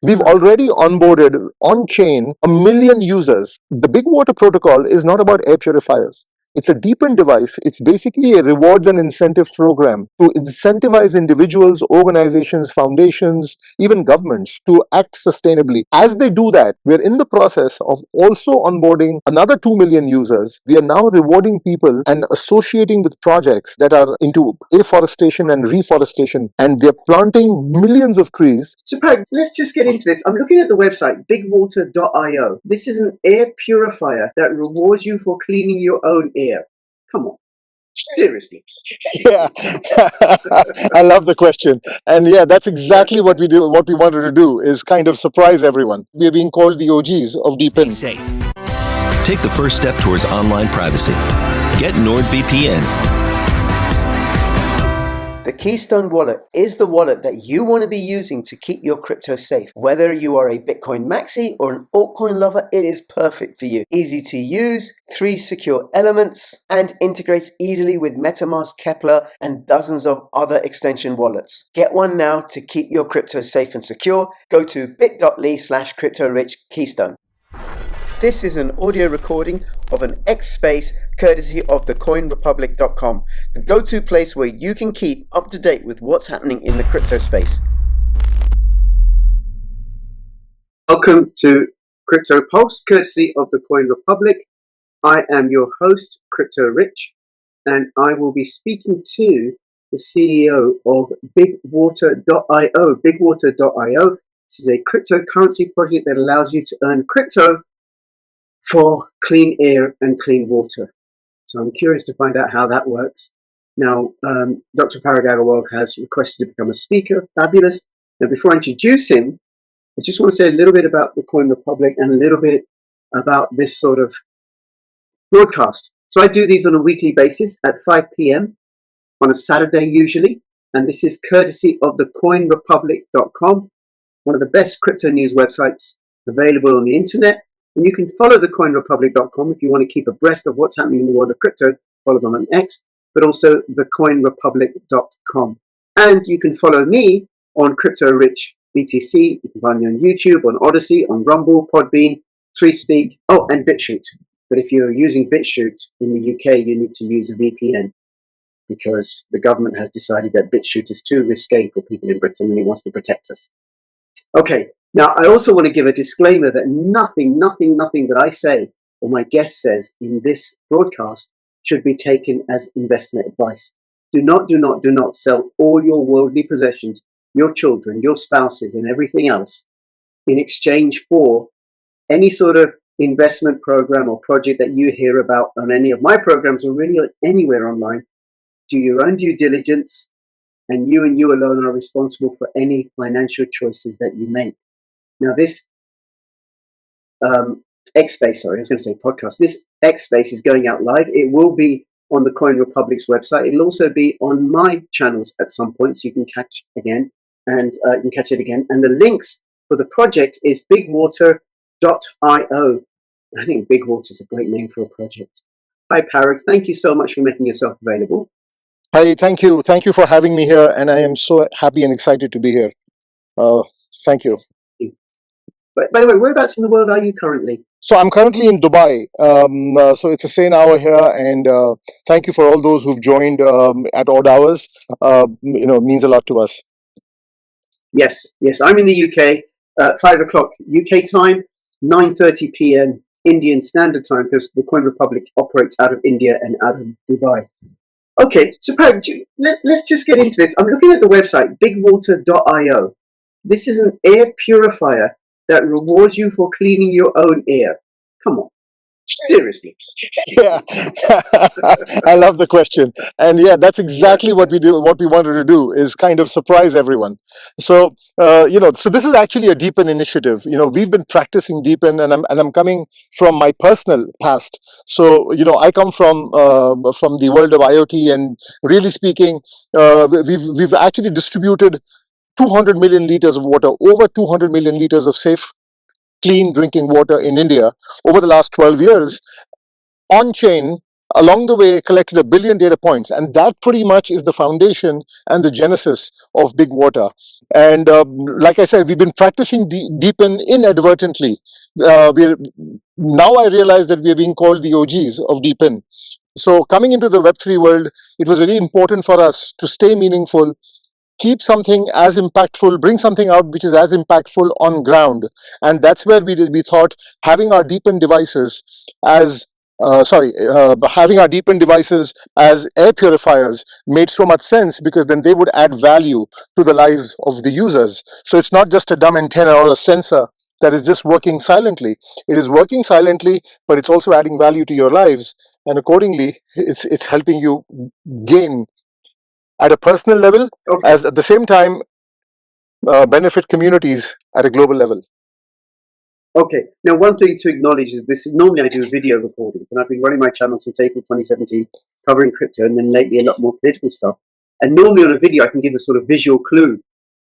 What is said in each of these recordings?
We've already onboarded on-chain 1 million users. The BigWater Protocol is not about air purifiers. It's a DePIN device. It's basically a rewards and incentive program to incentivize individuals, organizations, foundations, even governments to act sustainably. As they do that, we're in the process of also onboarding another 2 million users. We are now rewarding people and associating with projects that are into afforestation and reforestation, and they're planting millions of trees. So, Parag, let's just get into this. I'm looking at the website, bigwater.io. This is an air purifier that rewards you for cleaning your own air. Come on. Seriously. Yeah, I love the question. And yeah, that's exactly what we do. What we wanted to do is kind of surprise everyone. We are being called the OGs of DePIN. Take the first step towards online privacy. Get NordVPN. The Keystone wallet is the wallet that you want to be using to keep your crypto safe. Whether you are a Bitcoin maxi or an altcoin lover, it is perfect for you. Easy to use, 3 secure elements, and integrates easily with MetaMask, Kepler, and dozens of other extension wallets. Get one now to keep your crypto safe and secure. Go to bit.ly/CryptoRichKeystone. This is an audio recording of an X space courtesy of thecoinrepublic.com, the go-to place where you can keep up to date with what's happening in the crypto space. Welcome to Crypto Pulse, courtesy of the Coin Republic. I am your host, Crypto Rich, and I will be speaking to the CEO of BigWater.io. BigWater.io. This is a cryptocurrency project that allows you to earn crypto for clean air and clean water. So I'm curious to find out how that works. Now, Dr. Parag Agarwal has requested to become a speaker. Fabulous. Now, before I introduce him, I just want to say a little bit about the Coin Republic and a little bit about this sort of broadcast. So I do these on a weekly basis at 5 p.m. on a Saturday usually, and this is courtesy of thecoinrepublic.com, one of the best crypto news websites available on the internet. And you can follow thecoinrepublic.com if you want to keep abreast of what's happening in the world of crypto. Follow them on X, but also thecoinrepublic.com. And you can follow me on Crypto Rich BTC. You can find me on YouTube, on Odyssey, on Rumble, Podbean, 3Speak, and BitChute. But if you're using BitChute in the UK, you need to use a VPN because the government has decided that BitChute is too risque for people in Britain and it wants to protect us. Okay. Now, I also want to give a disclaimer that nothing that I say or my guest says in this broadcast should be taken as investment advice. Do not sell all your worldly possessions, your children, your spouses, and everything else in exchange for any sort of investment program or project that you hear about on any of my programs or really anywhere online. Do your own due diligence, and you alone are responsible for any financial choices that you make. Now, this X-Space, podcast, this X-Space is going out live. It will be on the Coin Republic's website. It'll also be on my channels at some point, so you can catch it again. And the links for the project is bigwater.io. I think BigWater is a great name for a project. Hi, Parag. Thank you so much for making yourself available. Hi, thank you. Thank you for having me here. And I am so happy and excited to be here. Thank you. But by the way, whereabouts in the world are you currently? So I'm currently in Dubai. So it's a same hour here, and thank you for all those who've joined at odd hours. Means a lot to us. Yes. I'm in the UK. 5 o'clock UK time, 9:30 p.m. Indian Standard Time, because the Coin Republic operates out of India and out of Dubai. Okay, so Parag, let's just get into this. I'm looking at the website bigwater.io. This is an air purifier that rewards you for cleaning your own air. Come on. Seriously. Yeah, I love the question. And yeah, that's exactly what we do. What we wanted to do is kind of surprise everyone. So, so this is actually a DePIN initiative. We've been practicing DePIN, and I'm coming from my personal past. So, I come from the world of IoT, and really speaking, we've actually distributed 200 million liters of water, over 200 million liters of safe, clean drinking water in India over the last 12 years, on-chain, along the way collected 1 billion data points, and that pretty much is the foundation and the genesis of BigWater. And like I said, we've been practicing DePIN inadvertently. Now I realize that we are being called the OGs of DePIN. So coming into the Web3 world, it was really important for us to stay meaningful, keep something as impactful, bring something out which is as impactful on ground. And that's where we thought having our DePIN devices as having our DePIN devices as air purifiers made so much sense, because then they would add value to the lives of the users. So it's not just a dumb antenna or a sensor that is just working silently. It is working silently, but it's also adding value to your lives. And accordingly, it's helping you gain at a personal level, Okay. as at the same time benefit communities at a global level. Okay. Now, one thing to acknowledge is this. Normally, I do a video recording, and I've been running my channel since April 2017, covering crypto, and then lately a lot more political stuff. And normally on a video, I can give a sort of visual clue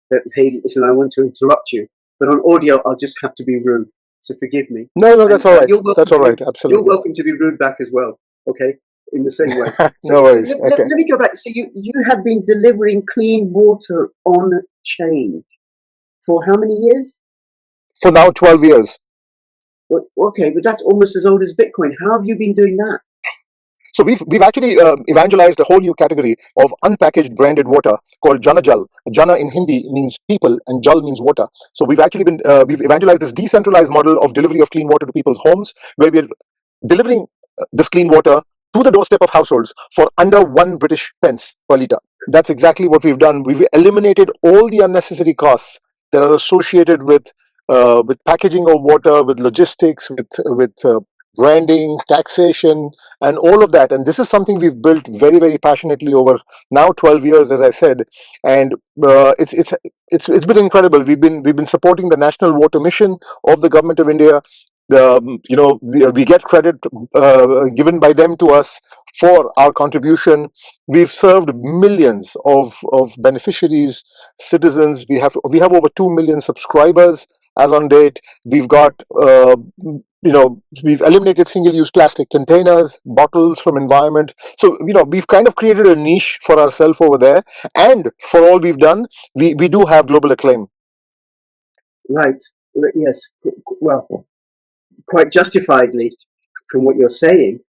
that, hey, listen, I want to interrupt you. But on audio, I'll just have to be rude. So forgive me. No, that's all right. That's all right. You're Absolutely. welcome to be rude back as well. Okay, in the same way. So No worries. let Okay. me go back. So you have been delivering clean water on chain for how many years? For now, 12 years. Well, okay, but that's almost as old as Bitcoin. How have you been doing that? So we've actually evangelized a whole new category of unpackaged branded water called Jana Jal. Jana in Hindi means people, and Jal means water. So we've actually been we've evangelized this decentralized model of delivery of clean water to people's homes, where we're delivering this clean water to the doorstep of households for under 1 British pence per liter. That's exactly what we've done. We've eliminated all the unnecessary costs that are associated with packaging of water, with logistics, with branding, taxation, and all of that. And this is something we've built very, very passionately over now 12 years, as I said. And it's been incredible. We've been supporting the National Water Mission of the Government of India. We get credit given by them to us for our contribution. We've served millions of beneficiaries, citizens. We have over 2 million subscribers as on date. We've got we've eliminated single-use plastic containers, bottles from environment. So we've kind of created a niche for ourselves over there, and for all we've done, we do have global acclaim. Right. Yes. Well, quite justifiably, from what you're saying.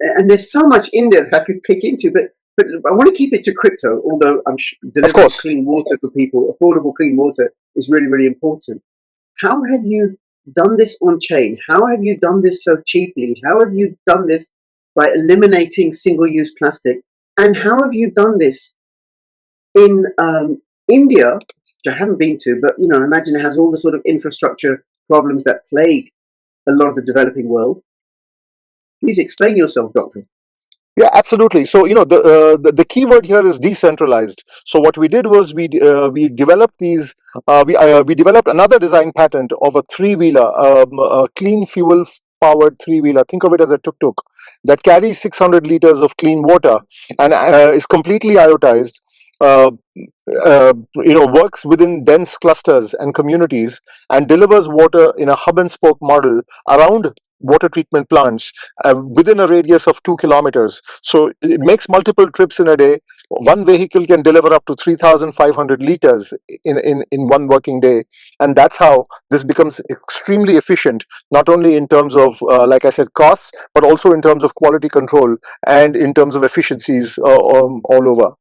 And there's so much in there that I could pick into, but I want to keep it to crypto. Although I'm delivering clean water for people, affordable clean water is really, really important. How have you done this on chain? How have you done this so cheaply? How have you done this by eliminating single-use plastic? And how have you done this in India, which I haven't been to, but I imagine it has all the sort of infrastructure problems that plague a lot of the developing world? Please explain yourself, Doctor. Yeah, absolutely. So the key word here is decentralized. So what we did was we developed these. We developed another design patent of a three-wheeler, a clean fuel powered three-wheeler. Think of it as a tuk-tuk that carries 600 liters of clean water and is completely IoTized. Works within dense clusters and communities and delivers water in a hub and spoke model around water treatment plants within a radius of 2 kilometers. So it makes multiple trips in a day. One vehicle can deliver up to 3,500 liters in one working day. And that's how this becomes extremely efficient, not only in terms of, like I said, costs, but also in terms of quality control and in terms of efficiencies all over.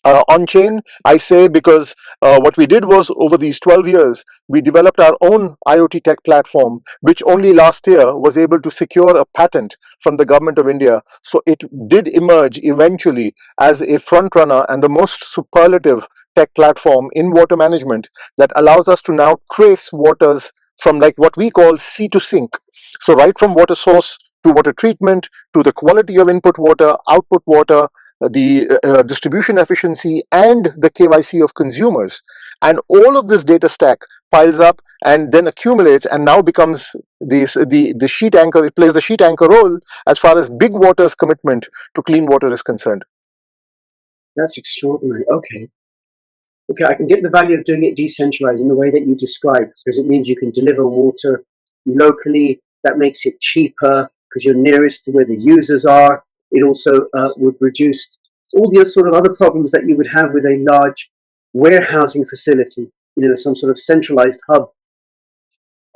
On chain, I say, because what we did was over these 12 years, we developed our own IoT tech platform, which only last year was able to secure a patent from the Government of India. So it did emerge eventually as a front runner and the most superlative tech platform in water management that allows us to now trace waters from like what we call sea to sink. So right from water source to water treatment, to the quality of input water, output water, the distribution efficiency, and the KYC of consumers. And all of this data stack piles up and then accumulates and now becomes the sheet anchor. It plays the sheet anchor role as far as BigWater's commitment to clean water is concerned. That's extraordinary. Okay, I can get the value of doing it decentralized in the way that you described, because it means you can deliver water locally. That makes it cheaper because you're nearest to where the users are. It also would reduce all the sort of other problems that you would have with a large warehousing facility, some sort of centralized hub.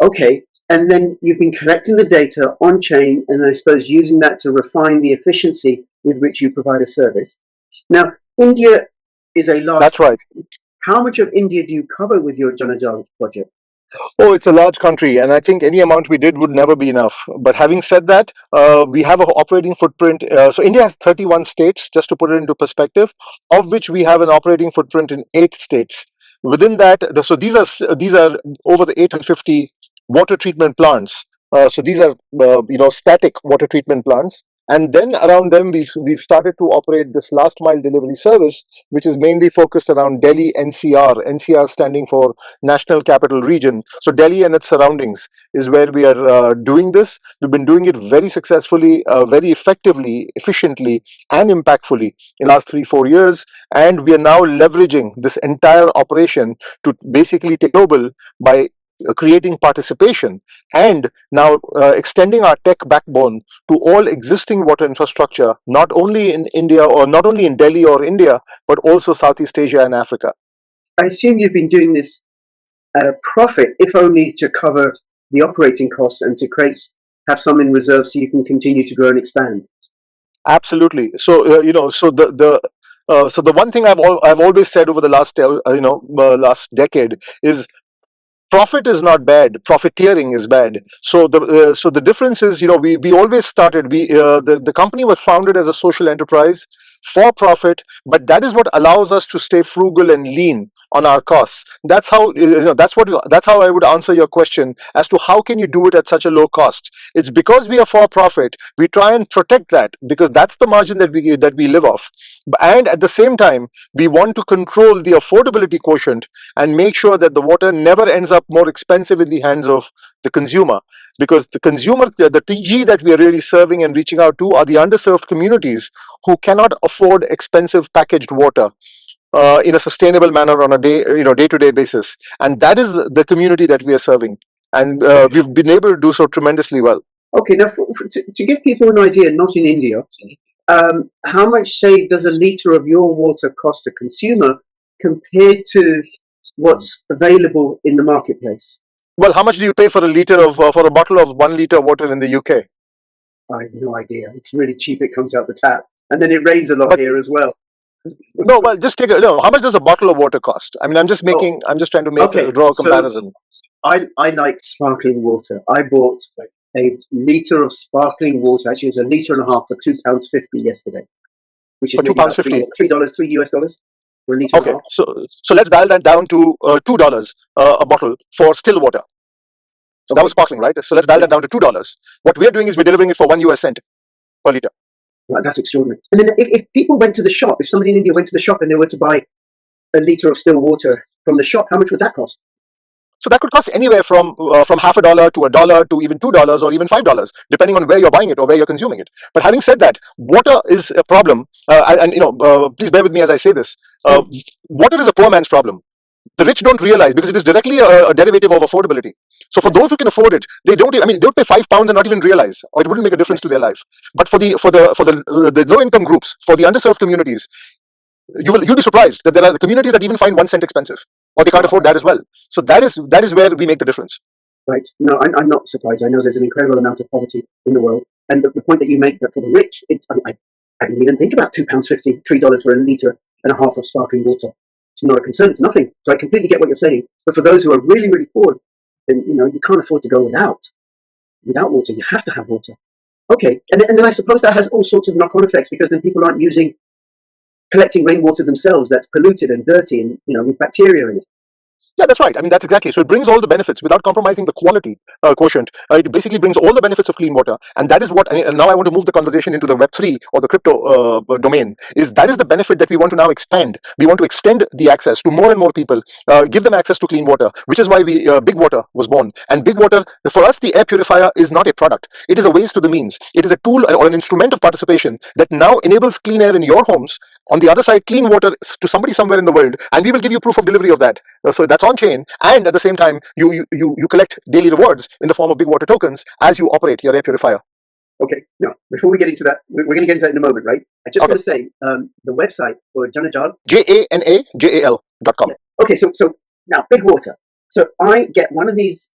Okay, and then you've been collecting the data on chain, and I suppose using that to refine the efficiency with which you provide a service. Now, India is a large. That's right. How much of India do you cover with your Janajal project? Oh, it's a large country, and I think any amount we did would never be enough. But having said that, we have an operating footprint. So India has 31 states, just to put it into perspective, of which we have an operating footprint in 8 states. Within that, so these are over the 850 water treatment plants. So these are static water treatment plants. And then around them, we've started to operate this last mile delivery service, which is mainly focused around Delhi NCR. NCR standing for National Capital Region. So Delhi and its surroundings is where we are doing this. We've been doing it very successfully, very effectively, efficiently, and impactfully in the last 3-4 years. And we are now leveraging this entire operation to basically take global by creating participation and now extending our tech backbone to all existing water infrastructure, not only in India or not only in Delhi or India, but also Southeast Asia and Africa. I assume you've been doing this at a profit, if only to cover the operating costs and to have some in reserve so you can continue to grow and expand. Absolutely. So so the one thing I've always said over the last last decade is profit is not bad, profiteering is bad. So the difference is, we always started, the company was founded as a social enterprise for profit, but that is what allows us to stay frugal and lean on our costs. That's how that's how I would answer your question as to how can you do it at such a low cost. It's because we are for profit, we try and protect that, because that's the margin that we live off. And at the same time, we want to control the affordability quotient and make sure that the water never ends up more expensive in the hands of the consumer, because the consumer, the TG that we are really serving and reaching out to, are the underserved communities who cannot afford expensive packaged water in a sustainable manner on a day-to-day basis. And that is the community that we are serving, and we've been able to do so tremendously well. Okay, now to give people an idea, not in India, how much, say, does a litre of your water cost a consumer compared to what's available in the marketplace? Well, how much do you pay for a bottle of 1 litre water in the UK? I have no idea. It's really cheap. It comes out the tap, and then it rains a lot But here as well. no, well, just how much does a bottle of water cost? I mean, I'm just trying to draw a comparison. I like sparkling water. I bought a litre of sparkling water. Actually, it was a litre and a half for £2.50 yesterday, which is For £2.50, $3 for a litre and a okay. half. So let's dial that down to $2 a bottle for still water. So that was sparkling, right? So let's dial that down to $2. What we're doing is we're delivering it for 1 US cent per liter. Right, that's extraordinary. And then if people went to the shop, if somebody in India went to the shop and they were to buy a litre of still water from the shop, how much would that cost? So that could cost anywhere from half a dollar to $1 to even $2 or even $5, depending on where you're buying it or where you're consuming it. But having said that, water is a problem, and please bear with me as I say this. Water is a poor man's problem. The rich don't realize, because it is directly a derivative of affordability. So for those who can afford it, they don't. I mean, they would pay £5 and not even realize, or it wouldn't make a difference to their life. But for the low income groups, for the underserved communities, you'll be surprised that there are communities that even find 1 cent expensive, or they can't afford that as well. So that is where we make the difference. Right. No, I'm not surprised. I know there's an incredible amount of poverty in the world, and the point that you make, that for the rich, I didn't even think about £2.50, $3 for a litre and a half of sparkling water. It's not a concern. It's nothing. So I completely get what you're saying. But for those who are really, really poor, then you can't afford to go without water. You have to have water. Okay, and then I suppose that has all sorts of knock-on effects, because then people aren't collecting rainwater themselves that's polluted and dirty and with bacteria in it. Yeah, that's right. I mean, that's exactly. So it brings all the benefits without compromising the quality quotient. It basically brings all the benefits of clean water, and that is what. And now I want to move the conversation into the Web3 or the crypto domain. That is the benefit that we want to now expand. We want to extend the access to more and more people, give them access to clean water, which is why BigWater was born. And BigWater, for us, the air purifier is not a product. It is a ways to the means. It is a tool or an instrument of participation that now enables clean air in your homes. On the other side, clean water to somebody somewhere in the world, and we will give you proof of delivery of that. So that's on chain, and at the same time, you collect daily rewards in the form of BigWater tokens as you operate your air purifier. Okay, now before we get into that, we're going to get into that in a moment, right? I just Okay. want to say the website for Janajal. JANAJAL.com. Okay, so now BigWater. So I get one of these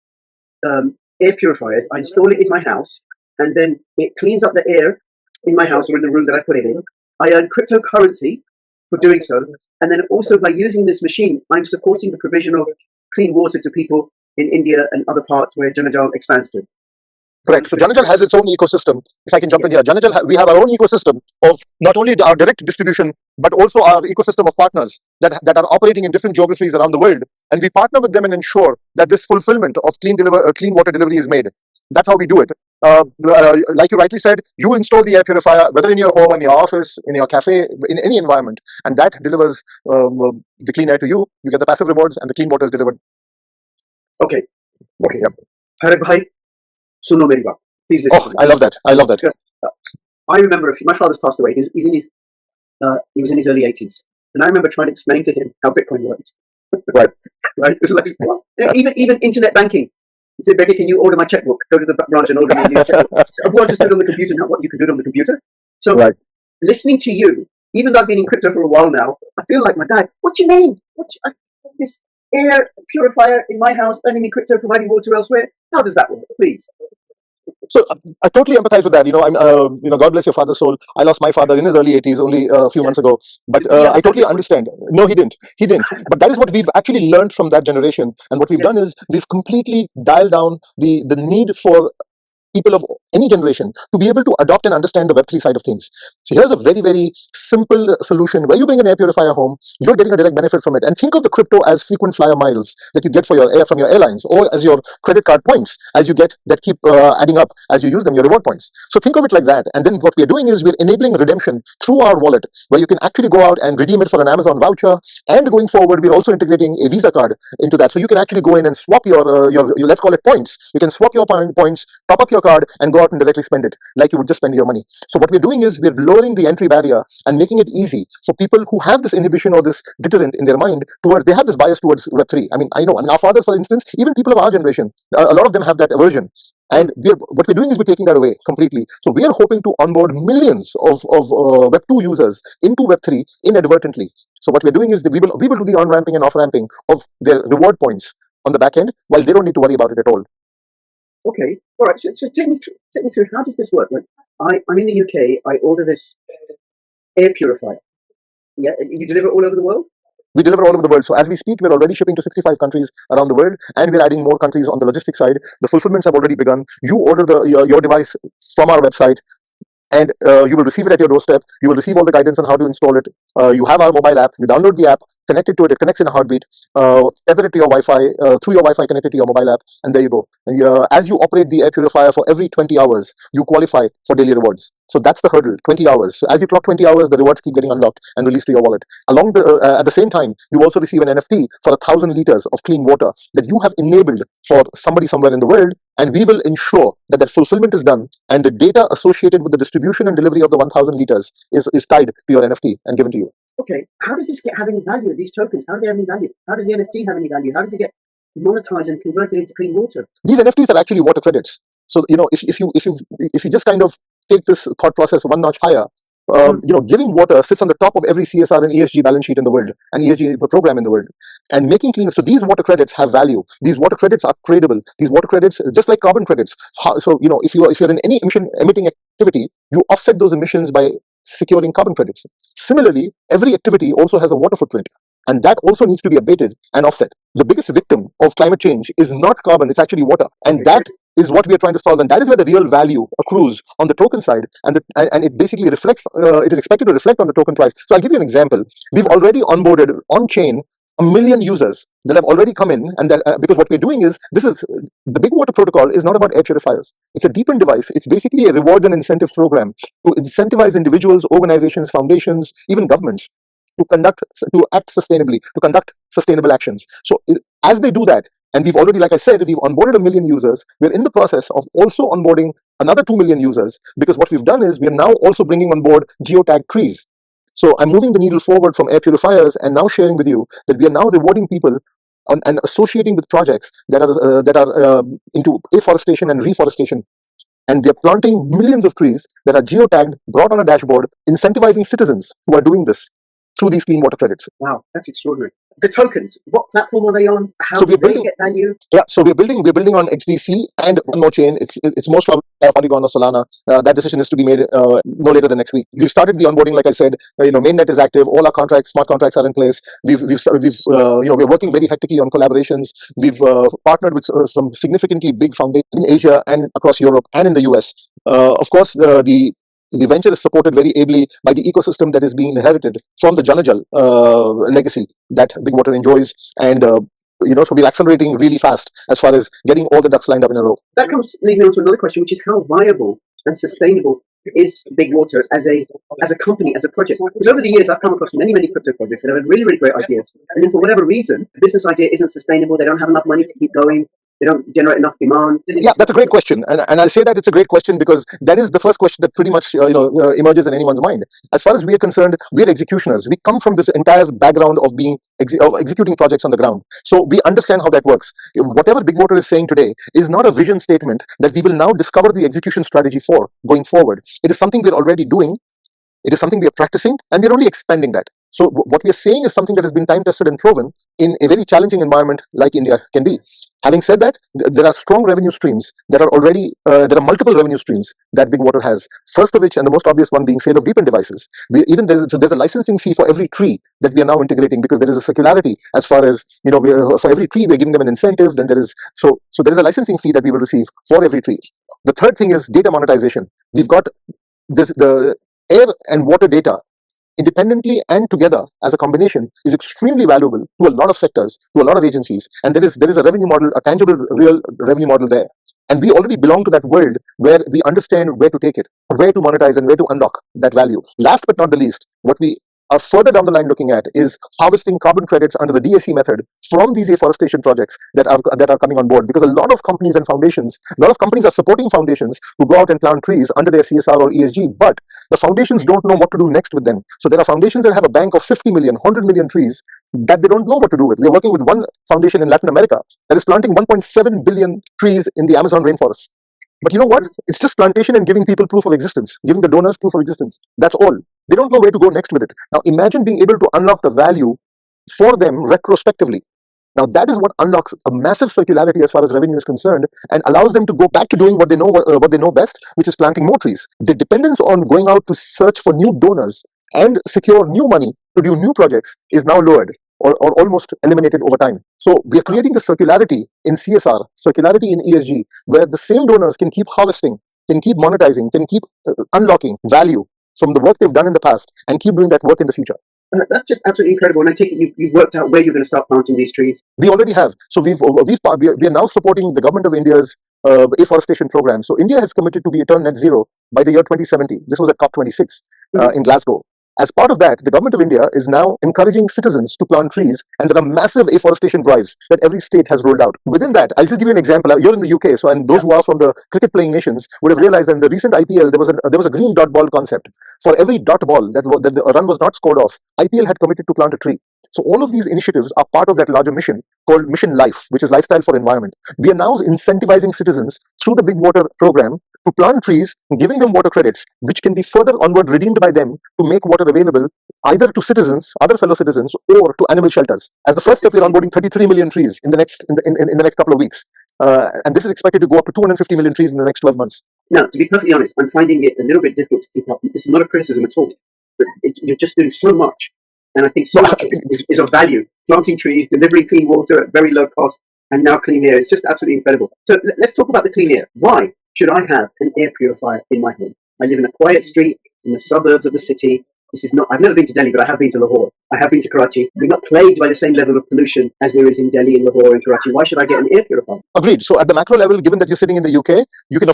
air purifiers. I install it in my house, and then it cleans up the air in my house or in the room that I put it in. I earn cryptocurrency for doing so, and then also by using this machine, I'm supporting the provision of clean water to people in India and other parts where Janajal expands to. Correct. So Janajal has its own ecosystem. If I can jump in here, Janajal, we have our own ecosystem of not only our direct distribution, but also our ecosystem of partners that are operating in different geographies around the world. And we partner with them and ensure that this fulfillment of clean water delivery is made. That's how we do it. Like you rightly said, you install the air purifier, whether in your home, in your office, in your cafe, in any environment, and that delivers the clean air to you. You get the passive rewards, and the clean water is delivered. Okay. Yep. Parag bhai, suno meri baat. Please listen. Oh, I love that. I love that. I remember my father's passed away. He was in his early 80s, and I remember trying to explain to him how Bitcoin works. Right. Right. It was like, what? Even internet banking. He said, "Becky, can you order my checkbook? Go to the branch and order me a new checkbook." So, well, just do it on the computer. Not what you can do it on the computer. So, Right. Listening to you, even though I've been in crypto for a while now, I feel like my dad. What do you mean? This air purifier in my house earning me crypto, providing water elsewhere? How does that work? Please. So I totally empathize with that. God bless your father's soul. I lost my father in his early 80s only a few months ago. But I totally understand. No, he didn't. He didn't. But that is what we've actually learned from that generation. And what we've done is we've completely dialed down the need for people of any generation to be able to adopt and understand the Web3 side of things. So here's a very, very simple solution where you bring an air purifier home, you're getting a direct benefit from it. And think of the crypto as frequent flyer miles that you get for your air from your airlines, or as your credit card points as you get that keep adding up as you use them, your reward points. So think of it like that. And then what we're doing is we're enabling redemption through our wallet, where you can actually go out and redeem it for an Amazon voucher. And going forward, we're also integrating a Visa card into that. So you can actually go in and swap your let's call it points. You can swap your points, top up your card, and go out and directly spend it like you would just spend your money. So what we're doing is we're lowering the entry barrier and making it easy for people who have this inhibition or this deterrent in their mind towards, they have this bias towards Web3. I know, our fathers, for instance, even people of our generation, a lot of them have that aversion. And what we're doing is we're taking that away completely. So we are hoping to onboard millions of Web2 users into Web3 inadvertently. So what we're doing is we will do the on-ramping and off-ramping of their reward points on the back end, while they don't need to worry about it at all. Okay, all right. So take me through. How does this work? Like, I'm in the UK. I order this air purifier. Yeah, you deliver all over the world. We deliver all over the world. So as we speak, we're already shipping to 65 countries around the world, and we're adding more countries on the logistics side. The fulfillments have already begun. You order your device from our website, and you will receive it at your doorstep. You will receive all the guidance on how to install it. You have our mobile app. You download the app, connect it to it. It connects in a heartbeat. Tether it to your Wi-Fi, through your Wi-Fi, connect it to your mobile app, and there you go. And as you operate the air purifier for every 20 hours, you qualify for daily rewards. So that's the hurdle, 20 hours. So as you clock 20 hours, the rewards keep getting unlocked and released to your wallet. At the same time, you also receive an NFT for 1,000 liters of clean water that you have enabled for somebody somewhere in the world. And we will ensure that fulfillment is done, and the data associated with the distribution and delivery of the 1,000 liters is tied to your NFT and given to you. Okay, how does this have any value? These tokens, how do they have any value? How does the NFT have any value? How does it get monetized and converted into clean water? These NFTs are actually water credits. So if you just kind of take this thought process one notch higher, giving water sits on the top of every CSR and ESG balance sheet in the world, and ESG program in the world, and making clean. So these water credits have value. These water credits are tradable. These water credits, just like carbon credits. So if you're in any emission emitting activity, you offset those emissions by securing carbon credits. Similarly, every activity also has a water footprint, and that also needs to be abated and offset. The biggest victim of climate change is not carbon; it's actually water, and that is what we are trying to solve, and that is where the real value accrues on the token side, and it basically reflects. It is expected to reflect on the token price. So I'll give you an example. We've already onboarded on chain 1 million users that have already come in, and that because what we're doing is the BigWater Protocol is not about air purifiers. It's a DePIN device. It's basically a rewards and incentive program to incentivize individuals, organizations, foundations, even governments to act sustainably, to conduct sustainable actions. So as they do that, and we've already, like I said, we've onboarded 1 million users. We're in the process of also onboarding another 2 million users, because what we've done is we're now also bringing on board geotag trees. So I'm moving the needle forward from air purifiers and now sharing with you that we are now rewarding people and associating with projects that are into afforestation and reforestation. And they're planting millions of trees that are geotagged, brought on a dashboard, incentivizing citizens who are doing this through these clean water credits. Wow, that's extraordinary. The tokens, what platform are they on? How So do they get value? Yeah, so we're building on XDC and one more chain. It's most probably Polygon or Solana. That decision is to be made no later than next week. We've started the onboarding, like I said. Mainnet is active. All our contracts, smart contracts, are in place. We're working very hectically on collaborations. We've partnered with some significantly big foundations in Asia and across Europe and in the US. Of course, the venture is supported very ably by the ecosystem that is being inherited from the Janajal legacy that BigWater enjoys, and so we're accelerating really fast as far as getting all the ducks lined up in a row. That comes leading on to another question, which is how viable and sustainable is BigWater as a company, as a project? Because over the years, I've come across many crypto projects that have really great ideas, and then for whatever reason, the business idea isn't sustainable. They don't have enough money to keep going. They don't generate enough demand. Yeah, that's a great question, and I say that it's a great question because that is the first question that pretty much emerges in anyone's mind. As far as we are concerned, we are executioners. We come from this entire background of being of executing projects on the ground, so we understand how that works. Whatever BigWater is saying today is not a vision statement that we will now discover the execution strategy for going forward. It is something we're already doing. It is something we are practicing, and we're only expanding that. So what we are saying is something that has been time tested and proven in a very challenging environment like India can be. Having said that, there are strong revenue streams that are already, there are multiple revenue streams that BigWater has. First of which, and the most obvious one, being sale of DePIN devices. There's a licensing fee for every tree that we are now integrating, because there is a circularity as far as, for every tree, we're giving them an incentive. Then there is, so there is a licensing fee that we will receive for every tree. The third thing is data monetization. We've got the air and water data independently and together as a combination is extremely valuable to a lot of sectors, to a lot of agencies, and there is a revenue model, a tangible, real revenue model there. And we already belong to that world where we understand where to take it, where to monetize, and where to unlock that value. Last but not the least, what we are further down the line looking at is harvesting carbon credits under the DAC method from these afforestation projects that are coming on board, because a lot of companies and foundations, a lot of companies are supporting foundations who go out and plant trees under their CSR or ESG, but the foundations don't know what to do next with them. So there are foundations that have a bank of 50 million, 100 million trees that they don't know what to do with. We're working with one foundation in Latin America that is planting 1.7 billion trees in the Amazon rainforest. But you know what? It's just plantation and giving people proof of existence, giving the donors proof of existence. That's all. They don't know where to go next with it. Now imagine being able to unlock the value for them retrospectively. Now that is what unlocks a massive circularity as far as revenue is concerned, and allows them to go back to doing what they know best, which is planting more trees. The dependence on going out to search for new donors and secure new money to do new projects is now lowered, or almost eliminated over time. So we are creating the circularity in CSR, circularity in ESG, where the same donors can keep harvesting, can keep monetizing, can keep unlocking value from the work they've done in the past, and keep doing that work in the future. That's just absolutely incredible. And I take it you've worked out where you're going to start planting these trees. We already have. So we are now supporting the government of India's afforestation program. So India has committed to be eternal net zero by the year 2070. This was at COP26 in Glasgow. As part of that, the government of India is now encouraging citizens to plant trees, and there are massive afforestation drives that every state has rolled out. Within that, I'll just give you an example. You're in the UK, so and those who are from the cricket-playing nations would have realized that in the recent IPL there was a green dot ball concept. For every dot ball that the run was not scored off, IPL had committed to plant a tree. So all of these initiatives are part of that larger mission called Mission Life, which is lifestyle for environment. We are now incentivizing citizens through the BigWater program to plant trees, giving them water credits, which can be further onward redeemed by them to make water available either to citizens, other fellow citizens, or to animal shelters. As the first step, we're onboarding 33 million trees in the next couple of weeks, and this is expected to go up to 250 million trees in the next 12 months. Now, to be perfectly honest, I'm finding it a little bit difficult to keep up. It's not a criticism at all, but you're just doing so much. And I think so much is of value. Planting trees, delivering clean water at very low cost, and now clean air. It's just absolutely incredible. So let's talk about the clean air. Why should I have an air purifier in my home? I live in a quiet street in the suburbs of the city. I've never been to Delhi, but I have been to Lahore. I have been to Karachi. We're not plagued by the same level of pollution as there is in Delhi and Lahore and Karachi. Why should I get an air purifier? Agreed. So at the macro level, given that you're sitting in the UK, you can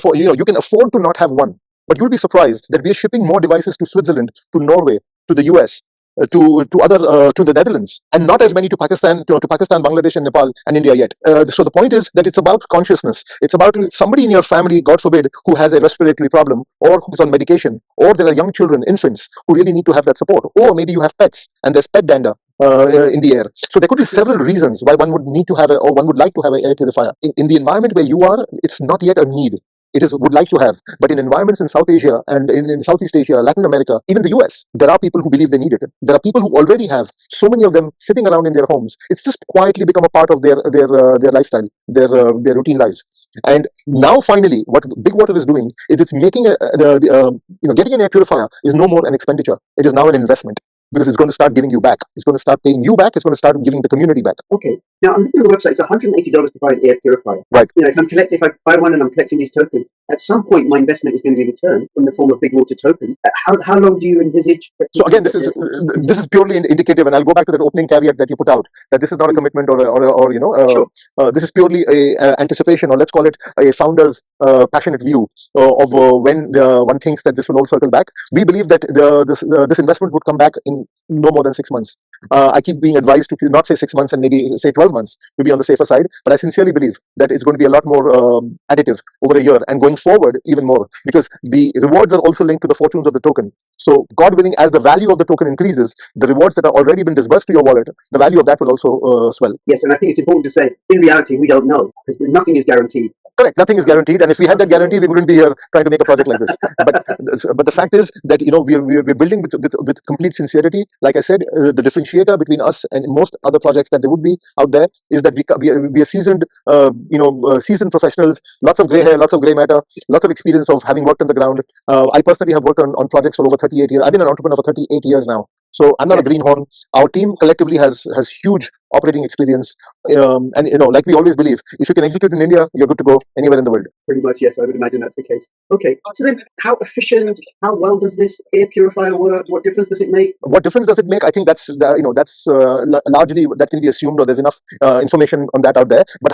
afford to not have one. But you'll be surprised that we are shipping more devices to Switzerland, to Norway, to the US, to the Netherlands, and not as many to Pakistan, Bangladesh, and Nepal and India yet. So the point is that it's about consciousness. It's about somebody in your family, God forbid, who has a respiratory problem, or who's on medication, or there are young children, infants, who really need to have that support, or maybe you have pets and there's pet dander in the air. So there could be several reasons why one would need to have or one would like to have an air purifier. In the environment where you are, it's not yet a need. it is would like to have. But in environments in South Asia and in Southeast Asia, Latin America, even the US, there are people who believe they need it. There are people who already have so many of them sitting around in their homes. It's just quietly become a part of their lifestyle, their routine lives. And now finally, what BigWater is doing is it's making getting an air purifier is no more an expenditure. It is now an investment, because it's going to start giving you back. It's going to start paying you back. It's going to start giving the community back. Okay. Now I'm looking at the website. It's $180 to buy an air purifier. Right. If I buy one and I'm collecting these tokens, at some point my investment is going to be returned in the form of BigWater token. How long do you envisage? So again, this is purely indicative, and I'll go back to that opening caveat that you put out, that this is not a commitment Sure. this is purely a anticipation, or let's call it a founder's passionate view of when one thinks that this will all circle back. We believe that this investment would come back in no more than 6 months. I keep being advised to not say 6 months and maybe say 12 months to be on the safer side, but I sincerely believe that it's going to be a lot more additive over a year, and going forward even more, because the rewards are also linked to the fortunes of the token. So God willing, as the value of the token increases, the rewards that are already been disbursed to your wallet, the value of that will also swell. Yes, and I think it's important to say, in reality, we don't know, because nothing is guaranteed. Correct. Nothing is guaranteed, and if we had that guarantee, we wouldn't be here trying to make a project like this. But the fact is that we're building with complete sincerity. Like I said, the differentiator between us and most other projects that there would be out there is that we are seasoned, seasoned professionals, lots of gray hair, lots of gray matter, lots of experience of having worked on the ground. I personally have worked on projects for over 38 years. I've been an entrepreneur for 38 years now. So I'm not a greenhorn. Our team collectively has huge operating experience, and like we always believe, if you can execute in India, you're good to go anywhere in the world. Pretty much, yes. I would imagine that's the case. Okay, so then, how efficient, how well does this air purifier work? What difference does it make? What difference does it make? I think that's largely that can be assumed, or there's enough information on that out there. But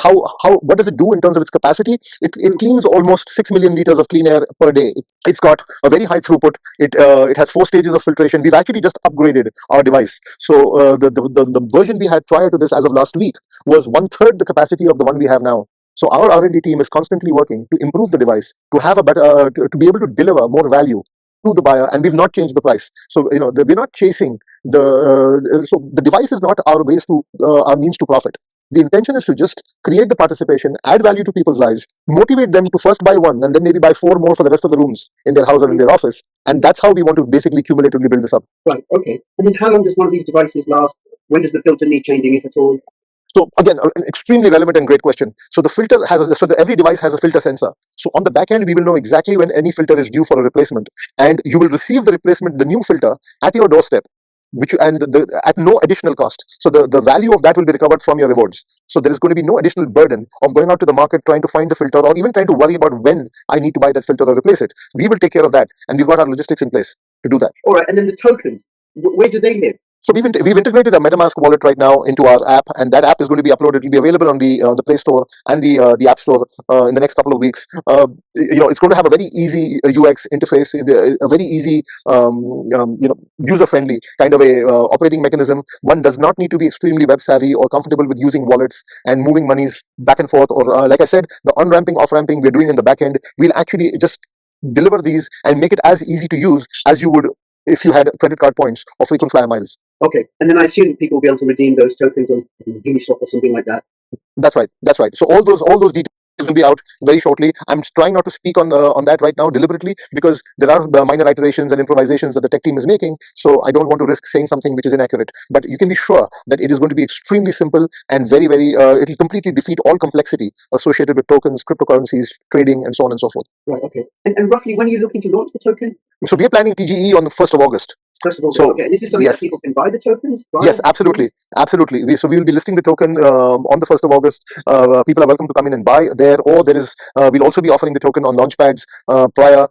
what does it do in terms of its capacity? It cleans almost 6 million liters of clean air per day. It's got a very high throughput. It has 4 stages of filtration. We've actually just upgraded our device. So the version we had prior to this, as of last week, was 1/3 the capacity of the one we have now. So our R&D team is constantly working to improve the device, to have a better, to be able to deliver more value to the buyer, and we've not changed the price. So we're not chasing so the device is not our means to profit. The intention is to just create the participation, add value to people's lives, motivate them to first buy one, and then maybe buy 4 more for the rest of the rooms in their house or in their office. And that's how we want to basically cumulatively build this up. Right. Okay. And then how long does one of these devices last? When does the filter need changing, if at all? So again, extremely relevant and great question. So the filter every device has a filter sensor. So on the back end, we will know exactly when any filter is due for a replacement, and you will receive the new filter at your doorstep, at no additional cost. So the value of that will be recovered from your rewards. So there is going to be no additional burden of going out to the market trying to find the filter, or even trying to worry about when I need to buy that filter or replace it. We will take care of that, and we've got our logistics in place to do that. All right. And then the tokens, where do they live? So we've integrated a MetaMask wallet right now into our app, and that app is going to be uploaded. It will be available on the Play Store and the App Store in the next couple of weeks. It's going to have a very easy UX interface, a very easy user-friendly kind of a operating mechanism. One does not need to be extremely web savvy or comfortable with using wallets and moving monies back and forth. Or like I said, the on-ramping, off-ramping we're doing in the back end. We'll actually just deliver these and make it as easy to use as you would if you had credit card points or frequent flyer miles. Okay, and then I assume people will be able to redeem those tokens on Uniswap or something like that. That's right. So all those details will be out very shortly. I'm trying not to speak on that right now deliberately, because there are minor iterations and improvisations that the tech team is making. So I don't want to risk saying something which is inaccurate. But you can be sure that it is going to be extremely simple and very, very. It will completely defeat all complexity associated with tokens, cryptocurrencies, trading, and so on and so forth. Right. Okay. And roughly, when are you looking to launch the token? So we are planning TGE on the 1st of August. First of all, okay. And is this something that people can buy the tokens? Yes, absolutely. We will be listing the token on the 1st of August. People are welcome to come in and buy there, or we'll also be offering the token on launchpads prior.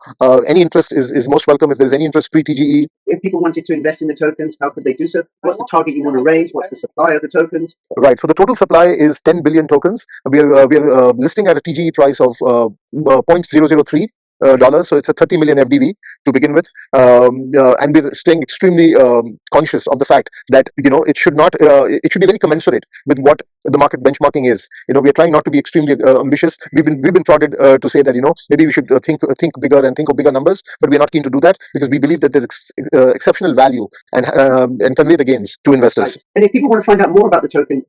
Any interest is most welcome. If there's any interest pre-TGE. If people wanted to invest in the tokens, how could they do so? What's the target you want to raise? What's the supply of the tokens? Right. So the total supply is 10 billion tokens. We are listing at a TGE price of 0.003. So it's a 30 million FDV to begin with, and we're staying extremely conscious of the fact that it should be very commensurate with what the market benchmarking is. We are trying not to be extremely ambitious. We've been prodded to say that maybe we should think bigger and think of bigger numbers, but we're not keen to do that, because we believe that there's exceptional value and convey the gains to investors. Right. And if people want to find out more about the token,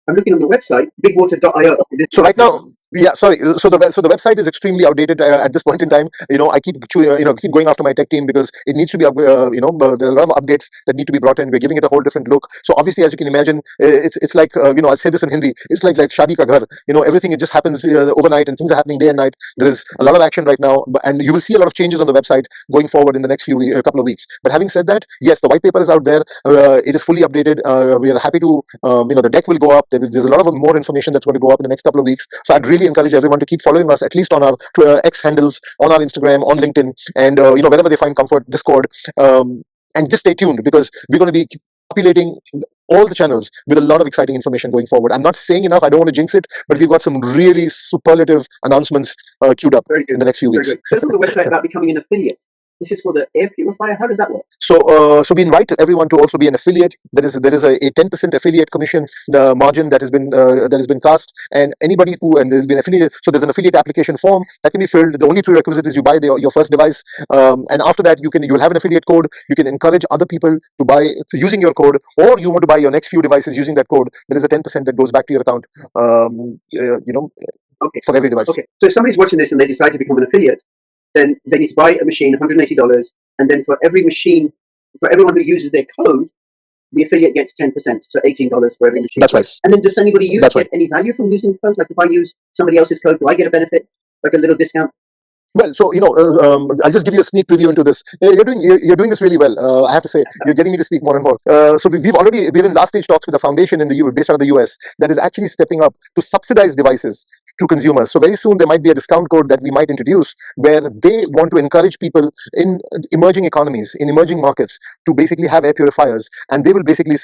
I'm looking on the website, bigwater.io. So right now, Yeah, sorry. So the website is extremely outdated at this point in time. I keep keep going after my tech team because it needs to be there are a lot of updates that need to be brought in. We're giving it a whole different look. So obviously, as you can imagine, it's like I'll say this in Hindi. It's like shadi ka ghar. Everything, it just happens overnight, and things are happening day and night. There is a lot of action right now, and you will see a lot of changes on the website going forward in the next couple of weeks. But having said that, yes, the white paper is out there. It is fully updated. We are happy to the deck will go up. There's a lot of more information that's going to go up in the next couple of weeks. So I'd really encourage everyone to keep following us, at least on our X handles, on our Instagram, on LinkedIn, and wherever they find comfort, Discord, and just stay tuned because we're going to be populating all the channels with a lot of exciting information going forward. I'm not saying enough. I don't want to jinx it, but we've got some really superlative announcements queued up in the next few weeks. So this is a website about becoming an affiliate. This is for the air purifier. How does that work? So we invite everyone to also be an affiliate. There is a 10% affiliate commission, the margin that has been cast, and anybody who and there's been affiliate. So there's an affiliate application form that can be filled. The only prerequisite is you buy your first device, and after that you'll have an affiliate code. You can encourage other people to buy using your code, or you want to buy your next few devices using that code. There is a 10% that goes back to your account. Okay. For every device. Okay. So if somebody's watching this and they decide to become an affiliate, then they need to buy a machine, $180, and then for every machine, for everyone who uses their code, the affiliate gets 10%, so $18 for every machine. That's right. And then does anybody get any value from using the code? Like if I use somebody else's code, do I get a benefit, like a little discount? Well, so I'll just give you a sneak preview into this. You're doing this really well. I have to say, you're getting me to speak more and more. So we're in last stage talks with the foundation based out of the US that is actually stepping up to subsidize devices to consumers. So very soon there might be a discount code that we might introduce where they want to encourage people in emerging economies, in emerging markets, to basically have air purifiers, and they will basically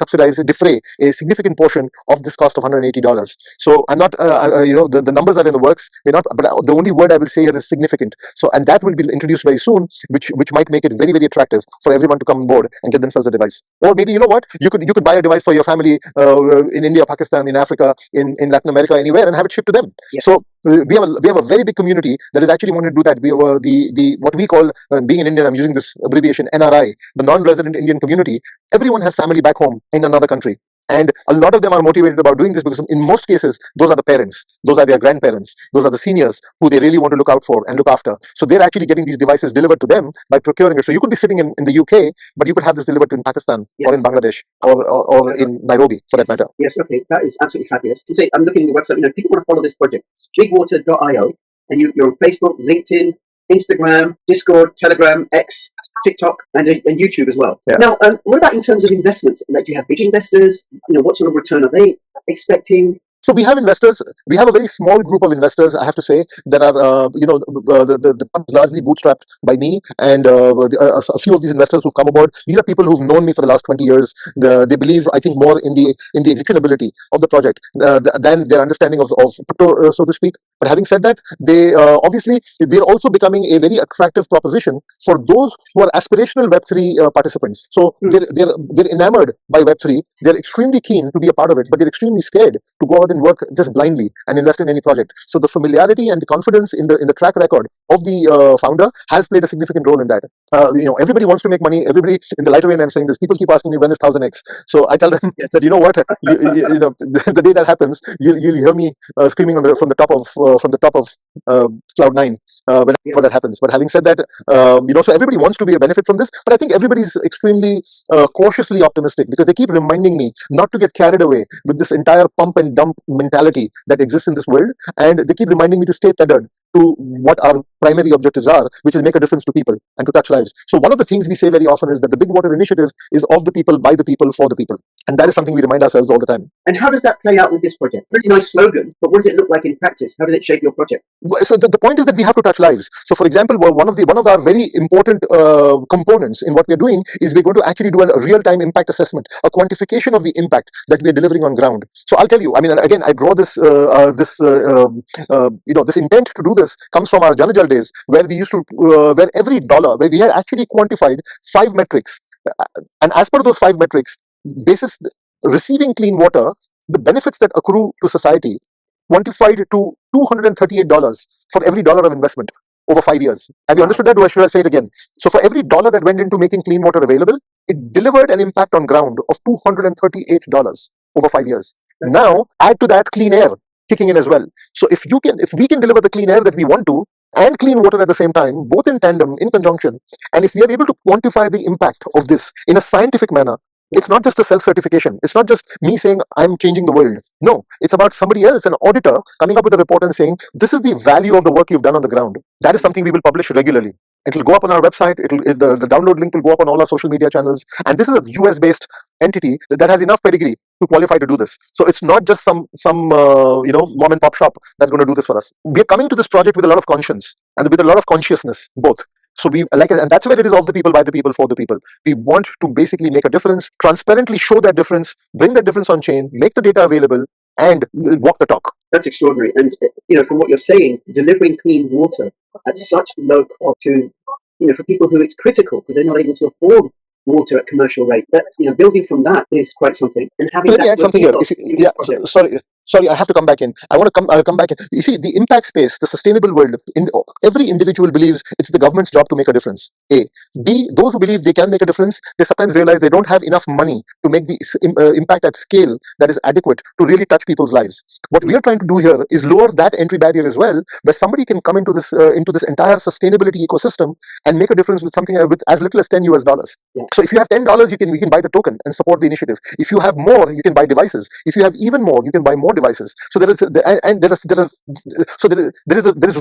defray a significant portion of this cost of $180. So I'm not, the numbers are in the works. They're not, but the only word I will say here is significant. So, and that will be introduced very soon, which might make it very, very attractive for everyone to come on board and get themselves a device. Or maybe, you know what, you could buy a device for your family in India, Pakistan, in Africa, in Latin America, anywhere, and have it shipped to them. Yeah. So we have a very big community that is actually wanting to do that. We the what we call being an Indian. I'm using this abbreviation NRI, the non-resident Indian community. Everyone has family back home in another country. And a lot of them are motivated about doing this because in most cases, those are the parents, those are their grandparents, those are the seniors who they really want to look out for and look after. So they're actually getting these devices delivered to them by procuring it. So you could be sitting in the UK, but you could have this delivered in Pakistan or in Bangladesh or in Nairobi for that matter. Yes, okay, that is absolutely fabulous. You say, I'm looking at the website, people want to follow this project, bigwater.io, and you're on Facebook, LinkedIn, Instagram, Discord, Telegram, X, TikTok, and YouTube as well. Yeah. Now, what about in terms of investments? Like, do you have big investors? What sort of return are they expecting? So we have investors. We have a very small group of investors, I have to say, that are, the fund is largely bootstrapped by me and a few of these investors who've come aboard. These are people who've known me for the last 20 years. They believe, I think, more in the executability of the project than their understanding of crypto, so to speak. But having said that, they obviously we're also becoming a very attractive proposition for those who are aspirational Web3 participants. So they're enamored by Web3. They're extremely keen to be a part of it, but they're extremely scared to go out and work just blindly and invest in any project. So the familiarity and the confidence in the track record of the founder has played a significant role in that. Everybody wants to make money. Everybody, in the lighter vein, I'm saying this. People keep asking me when is 1000x. So I tell them that the day that happens, you'll hear me screaming from the top of cloud 9 when that happens. But having said that, so everybody wants to be a benefit from this. But I think everybody's extremely cautiously optimistic because they keep reminding me not to get carried away with this entire pump and dump mentality that exists in this world, and they keep reminding me to stay tethered to what our primary objectives are, which is make a difference to people and to touch lives. So one of the things we say very often is that the BigWater initiative is of the people, by the people, for the people. And that is something we remind ourselves all the time. And how does that play out with this project? Pretty nice slogan, but what does it look like in practice? How does it shape your project? So the point is that we have to touch lives. So for example, one of our very important components in what we're doing is we're going to actually do a real-time impact assessment, a quantification of the impact that we're delivering on ground. So I'll tell you, again, I draw this intent to do this comes from our Janajal days, where we used to, where every dollar, where we had actually quantified 5 metrics. And as per those 5 metrics, basis receiving clean water, the benefits that accrue to society, quantified to $238 for every dollar of investment over 5 years. Have you understood that, or should I say it again? So for every dollar that went into making clean water available, it delivered an impact on ground of $238 over 5 years. Now, add to that clean air. kicking in as well. So if we can deliver the clean air that we want to and clean water at the same time, both in tandem, in conjunction, and if we are able to quantify the impact of this in a scientific manner, it's not just a self-certification. It's not just me saying I'm changing the world. No, it's about somebody else, an auditor, coming up with a report and saying this is the value of the work you've done on the ground. That is something we will publish regularly. It'll go up on our website. The download link will go up on all our social media channels. And this is a US-based entity that has enough pedigree to qualify to do this. So it's not just some mom and pop shop that's going to do this for us. We are coming to this project with a lot of conscience and with a lot of consciousness, both. So and that's where it is of the people, by the people, for the people. We want to basically make a difference, transparently show that difference, bring that difference on chain, make the data available, and walk the talk. That's extraordinary. And from what you're saying, delivering clean water at such low cost to for people who it's critical because they're not able to afford water at commercial rate. But building from that is quite something. And having Let me add something here. Sorry, I have to come back in. I want to come back in. You see, the impact space, the sustainable world, every individual believes it's the government's job to make a difference. A. B. Those who believe they can make a difference, they sometimes realize they don't have enough money to make the impact at scale that is adequate to really touch people's lives. What we are trying to do here is lower that entry barrier as well, where somebody can come into this entire sustainability ecosystem and make a difference with something with as little as $10. Yeah. So if you have $10, we can buy the token and support the initiative. If you have more, you can buy devices. If you have even more, you can buy more devices. So there is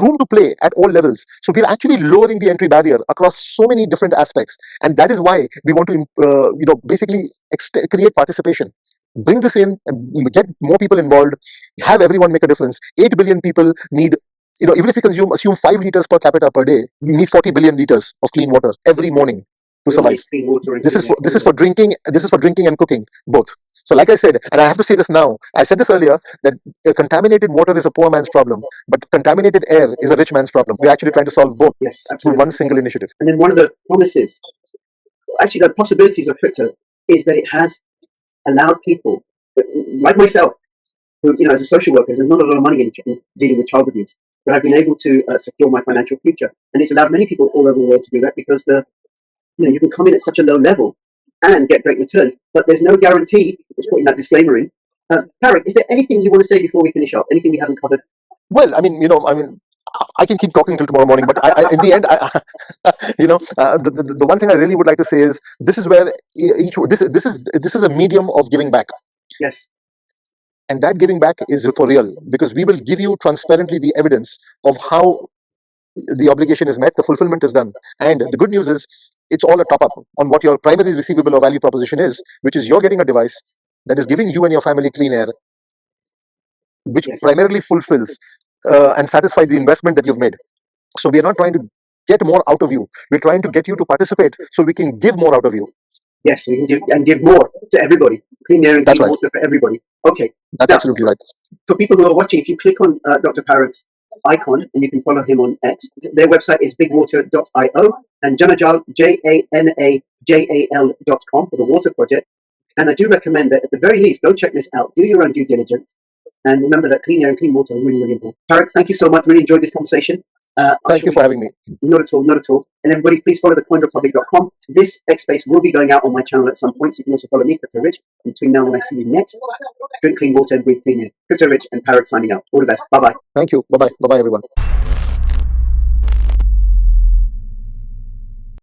room to play at all levels. So we are actually lowering the entry barrier across so many different aspects, and that is why we want to basically create participation. Bring this in and get more people involved. Have everyone make a difference. 8 billion people need. Even if you assume 5 liters per capita per day, you need 40 billion liters of clean water every morning to survive. This is for drinking. This is for drinking and cooking both. So, like I said, and I have to say this now. I said this earlier that contaminated water is a poor man's problem, but contaminated air is a rich man's problem. We're actually trying to solve both through one single initiative. And then one of the promises, actually, the possibilities of crypto is that it has allowed people like myself, who as a social worker, there's not a lot of money in dealing with child abuse, but I've been able to secure my financial future, and it's allowed many people all over the world to do that because you can come in at such a low level and get great returns, but there's no guarantee. Just putting that disclaimer in. Parag, is there anything you want to say before we finish up? Anything we haven't covered? Well, I can keep talking till tomorrow morning, but in the end, the one thing I really would like to say is this is where this is a medium of giving back. Yes. And that giving back is for real, because we will give you transparently the evidence of how the obligation is met, the fulfillment is done. And the good news is it's all a top up on what your primary receivable or value proposition is, which is you're getting a device that is giving you and your family clean air, which primarily fulfills and satisfies the investment that you've made. So we are not trying to get more out of you. We're trying to get you to participate so we can give more out of you. Yes, we can give more to everybody. Clean air and clean water for everybody. Okay. That's absolutely right. For people who are watching, if you click on Dr. Parag's icon and you can follow him on X, their website is bigwater.io and Janajal, JANAJAL.com for the water project. And I do recommend that at the very least, go check this out. Do your own due diligence. And remember that clean air and clean water are really, really important. Parag, thank you so much. Really enjoyed this conversation. Thank you for having me. Not at all, not at all. And everybody, please follow thecoinrepublic.com. This X Space will be going out on my channel at some point, so you can also follow me, Crypto Rich. Between now and when I see you next, drink clean water and breathe clean air. Crypto Rich and Parag signing out. All the best. Bye-bye. Thank you. Bye-bye. Bye-bye, everyone.